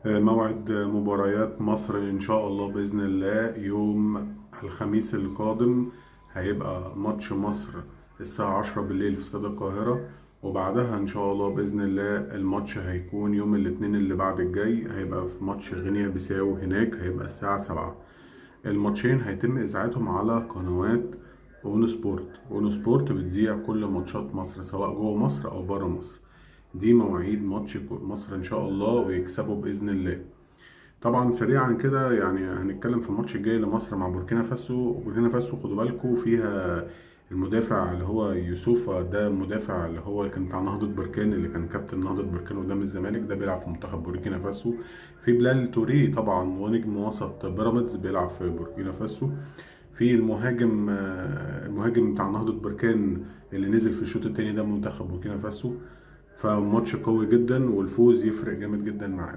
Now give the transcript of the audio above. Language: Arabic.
موعد مباريات مصر إن شاء الله بإذن الله يوم الخميس القادم. هيبقى ماتش مصر الساعة 10 بالليل في استاد القاهرة، وبعدها إن شاء الله بإذن الله الماتش هيكون يوم الاثنين اللي بعد الجاي، هيبقى في ماتش غينيا بيساو هناك، هيبقى الساعة 7. الماتشين هيتم إذاعتهم على قنوات اون سبورت. اون سبورت بتذيع كل ماتشات مصر سواء جوه مصر أو بره مصر. دي مواعيد ماتش مصر ان شاء الله، ويكسبوا باذن الله. طبعا سريعا كده يعني هنتكلم في الماتش الجاي لمصر مع بوركينا فاسو. بوركينا فاسو خدوا بالكم فيها المدافع اللي هو يوسوفا، ده المدافع اللي هو كان بتاع نهضة بركان، اللي كان كابتن نهضة بركان قدام الزمالك، ده بيلعب في منتخب بوركينا فاسو. في بلال توريه طبعا ونجم وسط بيراميدز بيلعب في بوركينا فاسو. في المهاجم بتاع نهضة بركان اللي نزل في الشوط التاني ده منتخب بوركينا فاسو. فماتش قوي جدا، والفوز يفرق جامد جدا معانا.